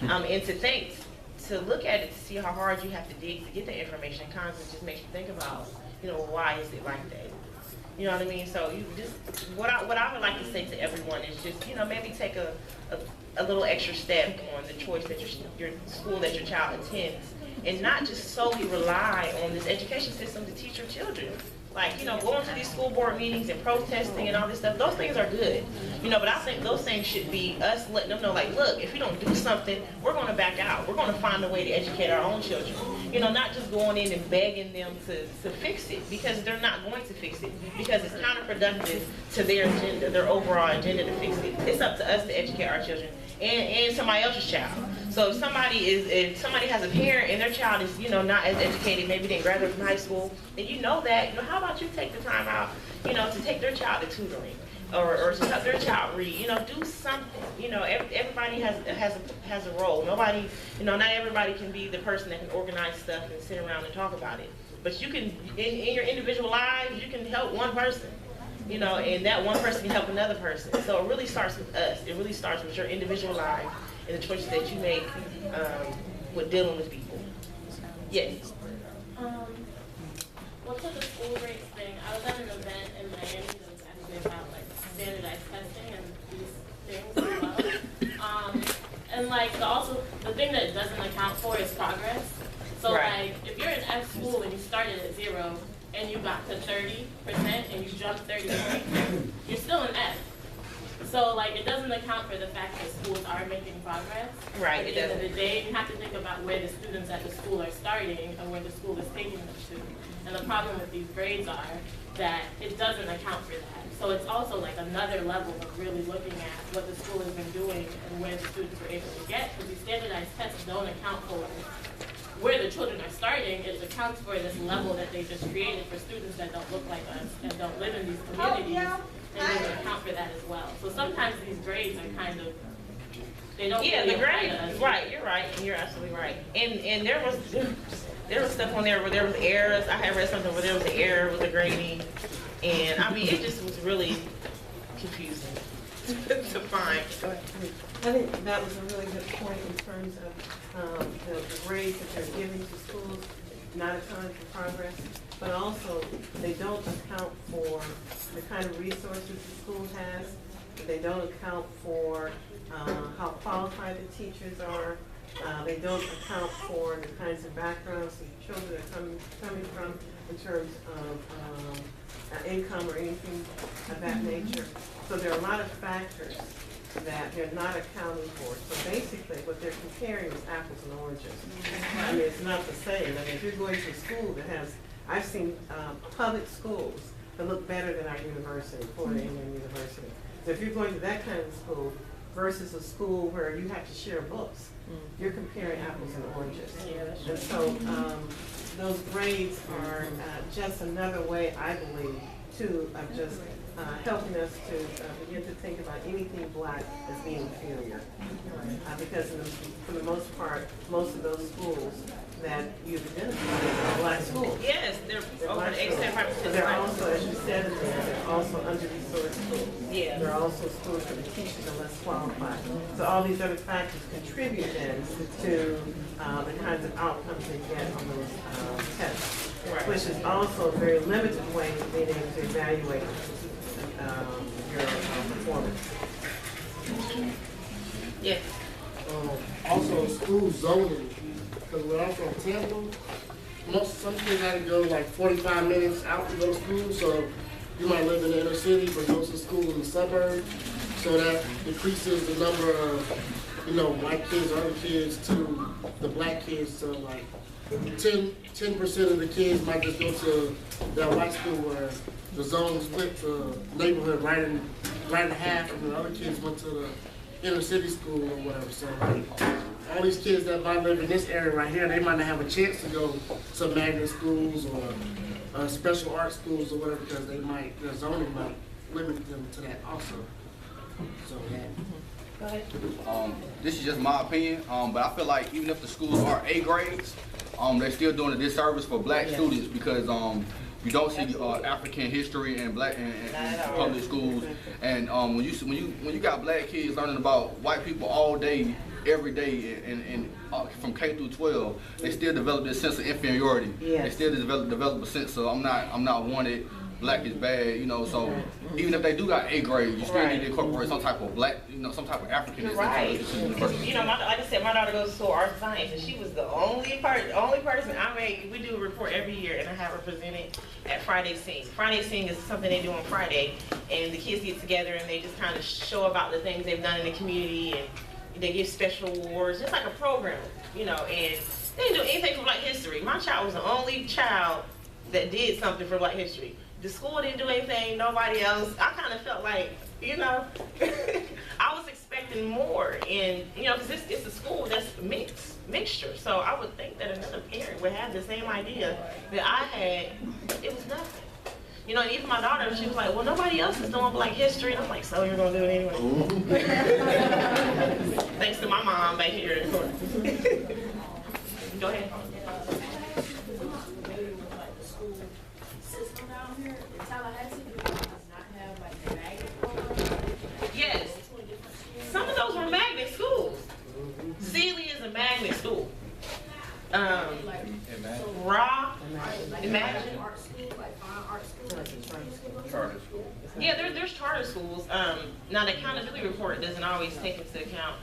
And to look at it, to see how hard you have to dig to get the information, constantly just makes you think about, why is it like that? You know what I mean? So you just, what I would like to say to everyone is just, maybe take a little extra step on the choice that your school that your child attends, and not just solely rely on this education system to teach your children. Like, going to these school board meetings and protesting and all this stuff, those things are good. But I think those things should be us letting them know, like, look, if you don't do something, we're going to back out. We're going to find a way to educate our own children. Not just going in and begging them to fix it, because they're not going to fix it, because it's counterproductive to their agenda, their overall agenda to fix it. It's up to us to educate our children and somebody else's child. So if somebody has a parent and their child is, not as educated, maybe they graduate from high school, and that, how about you take the time out, to take their child to tutoring, or to help their child read, do something. Everybody has a role. Nobody, not everybody can be the person that can organize stuff and sit around and talk about it. But you can, in your individual lives, you can help one person. And that one person can help another person. So it really starts with us. It really starts with your individual life and the choices that you make with dealing with people. Yes. Well, to the school grades thing, I was at an event in Miami that was actually about standardized testing and these things as well. And also the thing that it doesn't account for is progress. So right. If you're in F school and you started at 0 and you got to 30% and you jumped 30 points, you're still in F. So it doesn't account for the fact that schools are making progress. Right. At the end of the day, you have to think about where the students at the school are starting and where the school is taking them to. And the problem with these grades are that it doesn't account for that. So it's also another level of really looking at what the school has been doing and where the students were able to get, because these standardized tests don't account for where the children are starting. It accounts for this level that they just created for students that don't look like us and don't live in these communities. And they don't account for that as well. So sometimes these grades are kind of, they don't really the grades, right, you're right, and you're absolutely right. And there was stuff on there where there was errors. I had read something where there was an error with the grading, and it just was really confusing to find. Go ahead. I think that was a really good point in terms of the grades that they're giving to schools, not accounting for progress, but also they don't account for the kind of resources the school has. They don't account for how qualified the teachers are. They don't account for the kinds of backgrounds the children are coming from in terms of income or anything of that nature. So there are a lot of factors that they're not accounting for. So basically what they're comparing is apples and oranges. It's not the same. If you're going to a school that has, I've seen public schools that look better than our university, Florida A&M University. So if you're going to that kind of school versus a school where you have to share books, you're comparing apples and oranges. And so those grades are just another way, I believe, of just helping us to begin to think about anything black as being inferior. Because for the most part, most of those schools that you've identified are black schools. Yes, they're over 87%. They're also, as you said in there, they're also under-resourced schools. Yeah. There are also schools where the teachers are less qualified. So all these other factors contribute then to the kinds of outcomes they get on those tests, right. Which is also a very limited way of being able to evaluate your performance. Yes. Also, school zoning. Because when I'm from Tampa, some kids had to go 45 minutes out to go to school. So you might live in the inner city but go to school in the suburbs. So that decreases the number of, white kids or other kids to the black kids. So 10% of the kids might just go to that white school where the zone split the neighborhood right in half, and the other kids went to the inner city school or whatever. So all these kids that might live in this area right here, they might not have a chance to go to magnet schools or special art schools or whatever, because their zoning might limit them to that also. So yeah. Go ahead. This is just my opinion, but I feel like even if the schools are A grades, they're still doing a disservice for black students, because you don't see African history in black and public schools, and when you got black kids learning about white people all day every day, and from K through 12, they still develop this sense of inferiority. Yes. They still develop a sense of I'm not wanted. Black is bad, you know. So even if they do got A grade, you still need to incorporate some type of black, you know, some type of African. Right. You know, like I said, my daughter goes to school arts and science, and she was the only person I made. We do a report every year, and I have her presented at Friday Sing. Friday Sing is something they do on Friday, and the kids get together and they just kind of show about the things they've done in the community, and they give special awards, just like a program, you know. And they didn't do anything for Black history. My child was the only child that did something for Black history. The school didn't do anything, nobody else. I kind of felt like, you know, I was expecting more. And, you know, because it's a school that's mixture. So I would think that another parent would have the same idea that I had. It was nothing. You know, and even my daughter, she was like, well, nobody else is doing Black history. And I'm like, so you're going to do it anyway? Thanks to my mom back here in the corner. Go ahead. Yes, some of those were magnet schools. Sealy is a magnet school. Raw, Imagine. Charter school. Yeah, there's charter schools. Now the accountability report doesn't always take into account.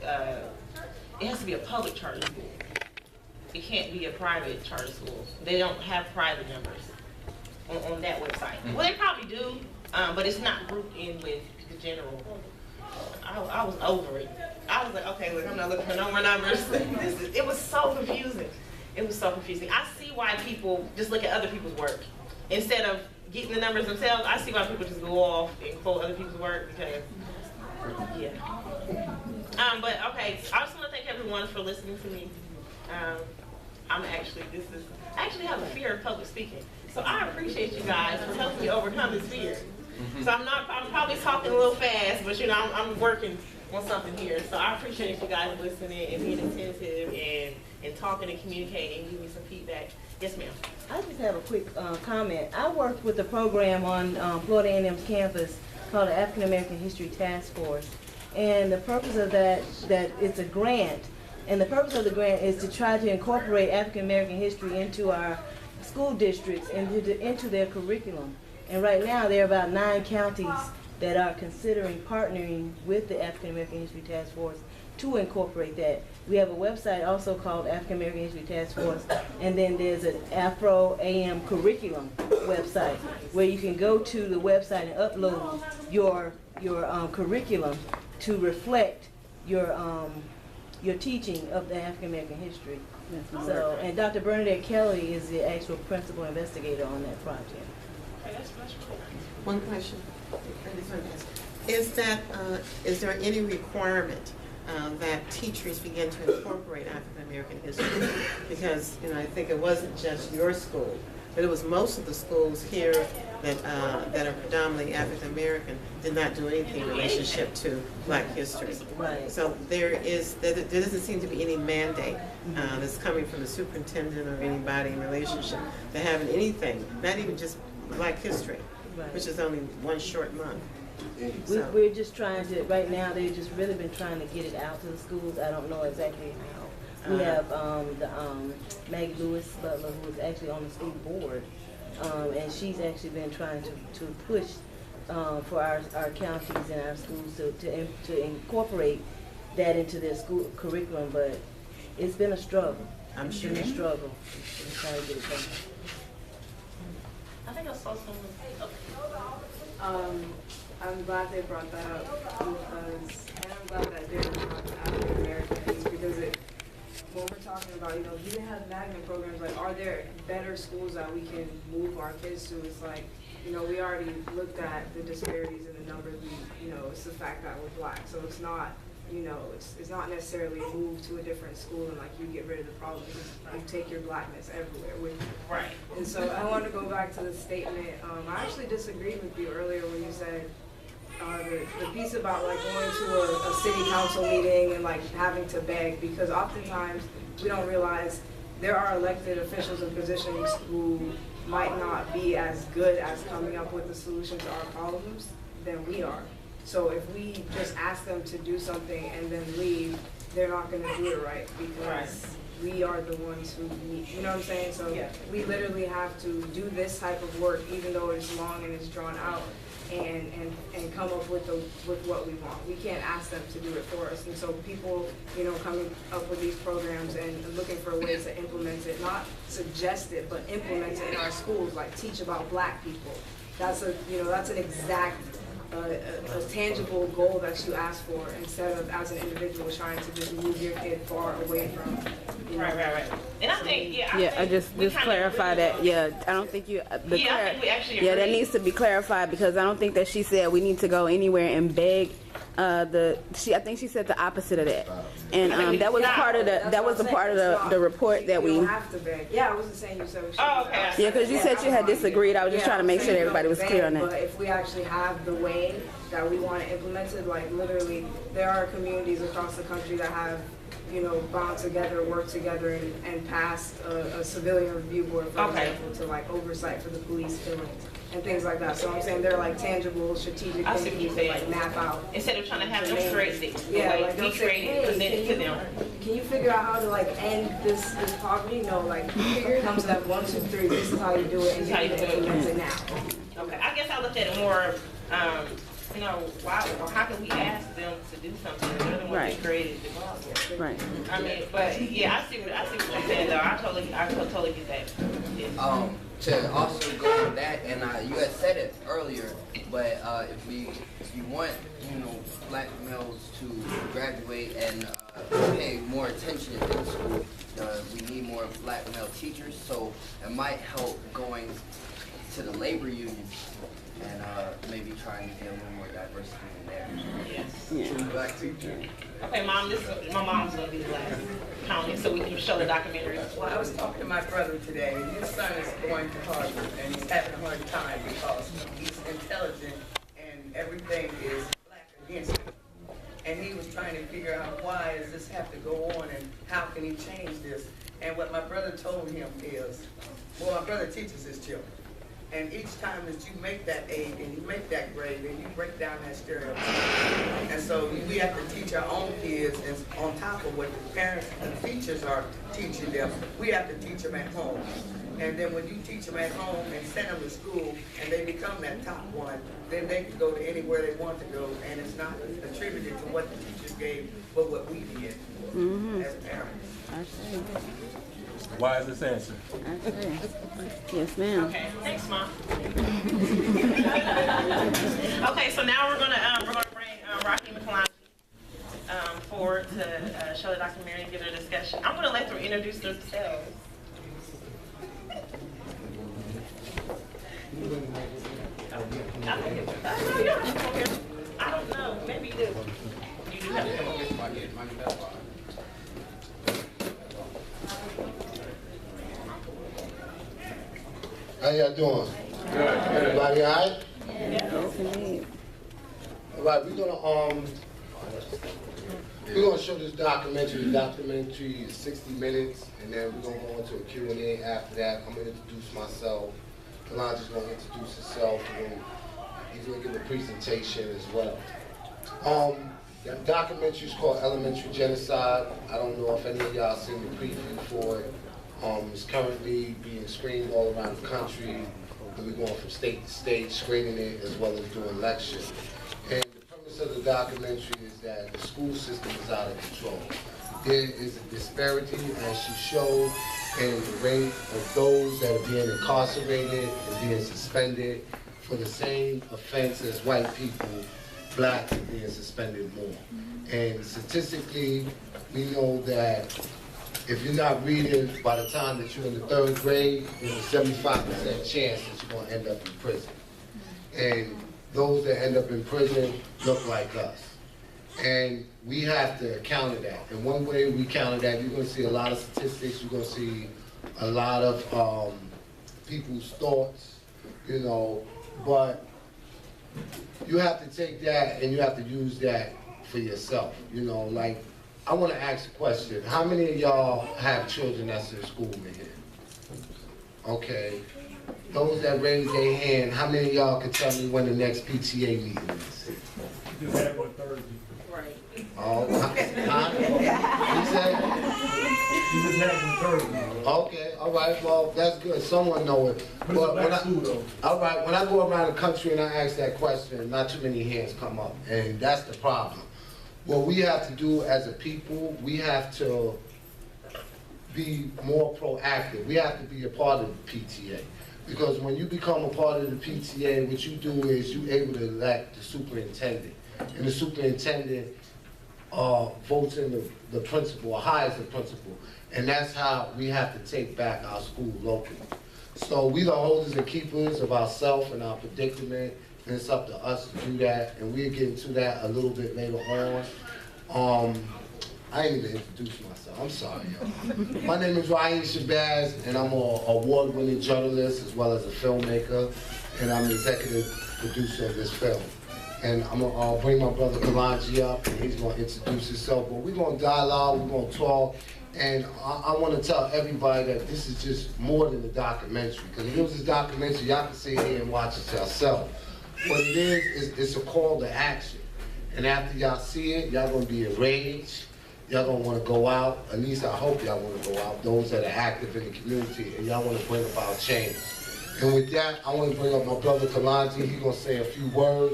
It has to be a public charter school. It can't be a private charter school. They don't have private numbers on that website. Well, they probably do, but it's not grouped in with the general. I was over it. I was like, okay, look, I'm not looking for no more numbers. It was so confusing. It was so confusing. I see why people just look at other people's work. Instead of getting the numbers themselves, I see why people just go off and quote other people's work because, yeah. But okay, I just want to thank everyone for listening to me. I actually have a fear of public speaking. So I appreciate you guys for helping me overcome this fear. So I'm probably talking a little fast, but you know, I'm working on something here. So I appreciate you guys listening and being attentive and talking and communicating and giving me some feedback. Yes, ma'am. I just have a quick comment. I worked with a program on Florida A&M's campus called the African American History Task Force. And the purpose of that it's a grant. And the purpose of the grant is to try to incorporate African American history into our school districts and into their curriculum. And right now there are about 9 counties that are considering partnering with the African American History Task Force to incorporate that. We have a website also called African American History Task Force, and then there's an Afro AM curriculum website where you can go to the website and upload your curriculum to reflect your teaching of the African American history. So, and Dr. Bernadette Kelly is the actual principal investigator on that project. One question. Is there any requirement that teachers begin to incorporate African American history? Because, you know, I think it wasn't just your school, but it was most of the schools here that are predominantly African American did not do anything in relationship to Black history. Right. So there doesn't seem to be any mandate that's coming from the superintendent or anybody in relationship to having anything, not even just Black history, Right. which is only one short month. We're just trying to, right now, they've just really been trying to get it out to the schools. I don't know exactly how. We have Maggie Lewis Butler, who is actually on the school board, and she's actually been trying to push for our counties and our schools to incorporate that into their school curriculum, but it's been a struggle. I'm sure. It's been a struggle to try to get it done. I think I saw someone. I'm glad they brought that up because, and I'm glad that they're talking African Americans because when we're talking about, you know, you didn't have magnet programs, like, are there better schools that we can move our kids to? It's like, you know, we already looked at the disparities in the numbers. You know, it's the fact that we're Black, so it's not, you know, it's not necessarily move to a different school and like you get rid of the problem because you take your Blackness everywhere with you. Right. And so I want to go back to the statement. I actually disagreed with you earlier when you said the piece about like going to a city council meeting and like having to beg, because oftentimes we don't realize there are elected officials in positions who might not be as good as coming up with the solution to our problems than we are. So if we just ask them to do something and then leave, they're not gonna do it right because we are the ones who need, you know what I'm saying? So we literally have to do this type of work, even though it's long and it's drawn out, and come up with what we want. We can't ask them to do it for us. And so people, you know, coming up with these programs and looking for ways to implement it, not suggest it, but implement it in our schools, like teach about Black people. That's an exact, a tangible goal that you ask for, instead of as an individual trying to just move your kid far away from. Right. And I think, I just clarify that. Yeah, I don't think you. I think we actually agree. Yeah, that needs to be clarified, because I don't think that she said we need to go anywhere and beg. I think she said the opposite of that, and that was part of the report that we. You don't have to beg. Yeah, I wasn't saying you said we should. Oh, okay. Yeah, because you said you had disagreed. I was just trying to make sure that everybody was clear on that. But if we actually have the way that we want to implement it, like literally, there are communities across the country that have, you know, bound together, worked together, and passed a civilian review board, for example, to like oversight for the police killings and things like that. So I'm saying they're like tangible, strategic things you can like map out. Instead of trying to have them create it, like we create it, present it to them. Can you figure out how to like end this poverty? No, like it comes at 1, 2, 3. This is how you do it, and you need to implement it now. Okay, I guess I looked at it more. You know, why or how can we ask them to do something? They're the ones that created the problem. Right. I mean, but yeah, I see what you're saying though. I totally get that. Yeah. To also go on that, and you had said it earlier, but if you want, you know, Black males to graduate and pay more attention in school, we need more Black male teachers. So it might help going to the labor union and maybe trying to get a little more diversity in there. Yes. Yeah. Black teacher. Okay, Mom, my mom's gonna be the last county, so we can show the documentary. Well, I was talking to my brother today, and his son is going to Harvard, and he's having a hard time because he's intelligent and everything is Black against him. And he was trying to figure out why does this have to go on and how can he change this? And what my brother told him is, well, my brother teaches his children. And each time that you make that aid and you make that grade and you break down that stereotype. And so we have to teach our own kids, and on top of what the parents and teachers are teaching them, we have to teach them at home. And then when you teach them at home and send them to school and they become that top one, then they can go to anywhere they want to go, and it's not attributed to what the teachers gave, but what we did as parents. I see. Why is this answer? Yes, ma'am. Okay, thanks, Mom. Okay, so now we're gonna bring Raheim forward to show the documentary and give it a discussion. I'm gonna let them introduce themselves. I don't know. Maybe you do. You do have to come over. How y'all doing? Good. Everybody all right? Yeah. All right, we're gonna show this documentary. The documentary is 60 minutes, and then we're gonna go into a Q&A after that. I'm gonna introduce myself. Kalonji's gonna introduce himself, and then he's gonna give a presentation as well. The documentary is called Elementary Genocide. I don't know if any of y'all seen the preview for it. It's currently being screened all around the country, and we're going from state to state, screening it as well as doing lectures. And the premise of the documentary is that the school system is out of control. There is a disparity, as she showed, in the rate of those that are being incarcerated and being suspended for the same offense as white people. Blacks are being suspended more. And statistically, we know that if you're not reading by the time that you're in the 3rd grade, there's a 75% chance that you're going to end up in prison. And those that end up in prison look like us. And we have to counter that. And one way we counter that, you're going to see a lot of statistics, you're going to see a lot of people's thoughts, you know, but you have to take that and you have to use that for yourself, you know, like, I want to ask a question. How many of y'all have children that's in school in here? Okay. Those that raise their hand, how many of y'all can tell me when the next PTA meeting is? You just had one Thursday. Right. Oh, huh? have one Thursday. Okay, all right, well, that's good, someone know it. But when all right, when I go around the country and I ask that question, not too many hands come up, and that's the problem. What we have to do as a people, we have to be more proactive. We have to be a part of the PTA. Because when you become a part of the PTA, what you do is you're able to elect the superintendent. And the superintendent votes in the principal, or hires the principal. And that's how we have to take back our school locally. So we the holders and keepers of ourselves and our predicament, and it's up to us to do that. And we'll get into that a little bit later on. I ain't even introduced myself. I'm sorry, y'all. My name is Raheim Shabazz, and I'm an award-winning journalist as well as a filmmaker, and I'm the executive producer of this film. And I'm gonna bring my brother Kandis up, and he's gonna introduce himself. But we're gonna dialogue, we're gonna talk, and I want to tell everybody that this is just more than a documentary. Because if it was a documentary, y'all can sit here and watch it yourself. What it is it's a call to action. And after y'all see it, y'all gonna be enraged. Y'all gonna want to go out. At least I hope y'all want to go out. Those that are active in the community, and y'all want to bring about change. And with that, I want to bring up my brother Kandis. He's gonna say a few words,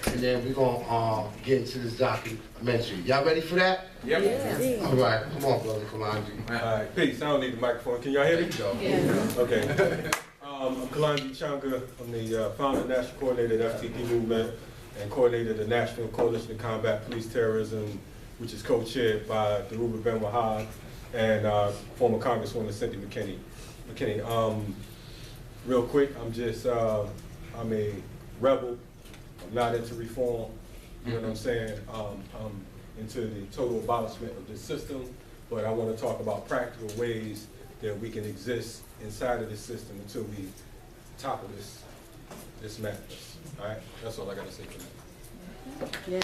and then we're gonna get into this documentary. Y'all ready for that? Yep. Yeah. All right, come on, brother Kandis. All right, peace. I don't need the microphone. Can y'all hear me? Yeah. Okay. I'm Kandis Changa. I'm the founder and national coordinator of the FTP movement and coordinator of the National Coalition to Combat Police Terrorism, which is co-chaired by Daruba Ben Wahad and former Congresswoman Cynthia McKinney. Real quick, I'm a rebel. I'm not into reform. You know what I'm saying? I'm into the total abolishment of this system, but I want to talk about practical ways that we can exist inside of this system until we topple this madness. All right? That's all I got to say for now. Yeah.